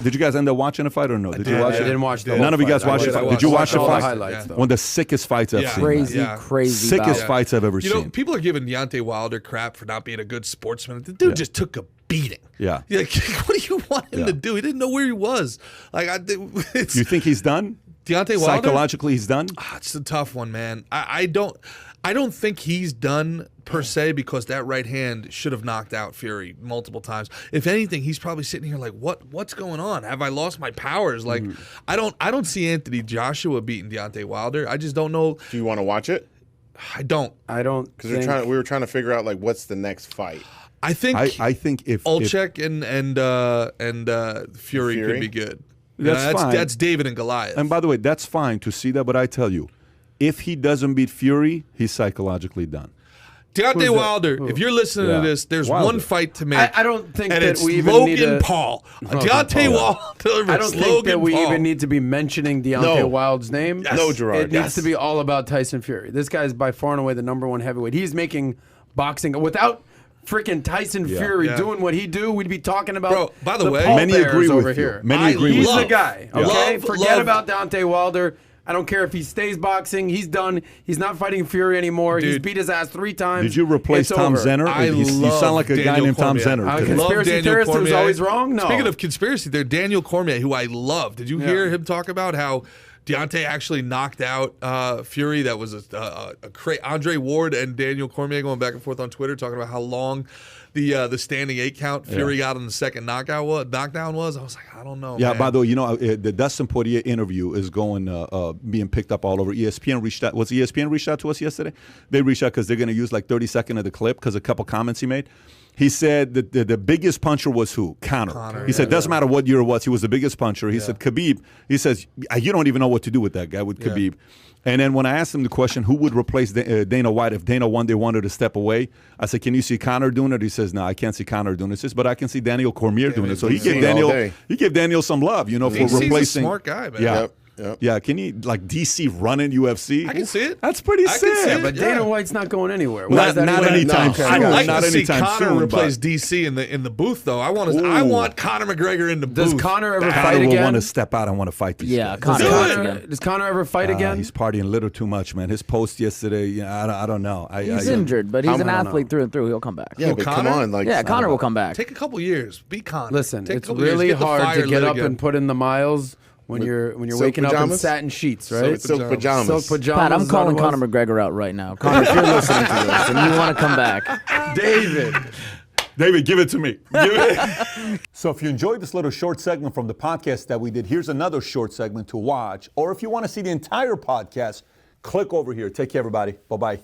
Did you guys end up watching the fight or no? Did you watch I it? didn't watch the whole None of you guys fight. watched the I fight. Did you watch the all the fight? highlights, though. One of the sickest fights I've seen. Crazy Sickest bout. fights I've ever You know, seen. people are giving Deontay Wilder crap for not being a good sportsman. The dude just took a beating. Yeah. You're like, what do you want him to do? He didn't know where he was. Like, it's You think he's done? Deontay Wilder? Psychologically, he's done? It's a tough one, man. I don't think he's done per se because that right hand should have knocked out Fury multiple times. If anything, he's probably sitting here like, what's going on? Have I lost my powers? Like, I don't see Anthony Joshua beating Deontay Wilder. I just don't know. Do you want to watch it? I don't. Because we were trying to figure out like what's the next fight. I think if Olczek and Fury could be good. That's fine. That's David and Goliath. And by the way, that's fine to see that, but I tell you, if he doesn't beat Fury, he's psychologically done. Deontay Wilder, if you're listening to this, there's one fight to make. I don't think and that it's we even Logan need to, Paul. Deontay Wilder. I don't think that we even need to be mentioning Deontay Wilder's name. Yes. No, Gerard. It needs to be all about Tyson Fury. This guy is by far and away the #1 heavyweight. He's making boxing without freaking Tyson Fury doing what he do. We'd be talking about. Bro, by the way, many agree with over you. here. Many agree with He's you. the guy. Okay, forget love. about Deontay Wilder. I don't care if he stays boxing. He's done. He's not fighting Fury anymore. He's beat his ass 3 times. Did you replace Tom Zenner? You sound like a guy named Tom Zenner. Conspiracy theorist who's always wrong? No. Speaking of conspiracy, there, Daniel Cormier, who I love. Did you hear him talk about how Deontay actually knocked out Fury? That was a Andre Ward and Daniel Cormier going back and forth on Twitter talking about how long the standing 8 count Fury got on the second knockdown was. I was like, I don't know. Yeah, man. by the way, the Dustin Poirier interview is being picked up all over. ESPN reached out. Was ESPN reached out to us yesterday? They reached out because they're going to use like 30 seconds of the clip because a couple comments he made. He said that the biggest puncher was who? Conor. He said, doesn't matter what year it was, he was the biggest puncher. He said, Khabib, he says, you don't even know what to do with that guy, with Khabib. And then when I asked him the question, who would replace Dana White if Dana one day wanted to step away, I said, can you see Conor doing it? He says, no, I can't see Conor doing it. But I can see Daniel Cormier doing it. So he gave Daniel some love, for replacing. He's a smart guy, man. Yeah. Yeah, can you like DC running UFC? I can see it. That's pretty sick. But Dana White's not going anywhere. Not anytime soon. I'd like Not to see anytime Conor soon, replace DC in the booth, though. I want Conor McGregor in the booth. Does Conor ever Conor fight will again? want to step out and want to fight these guys. Does Conor ever fight again? He's partying a little too much, man. His post yesterday, I don't know. He's injured, but he's an athlete through and through. He'll come back. Yeah, but come on. Conor will come back. Take a couple years. Be Conor. Listen, Take a it's couple years. really Get the hard fire to get lit up again. and put in the miles when you're waking up in satin sheets, right? Silk pajamas. Silk pajamas. Pat, I'm is calling what it Conor McGregor out right now. Conor, if you're listening to this and you want to come back, David, give it to me. So if you enjoyed this little short segment from the podcast that we did, here's another short segment to watch. Or if you want to see the entire podcast, click over here. Take care, everybody. Bye-bye.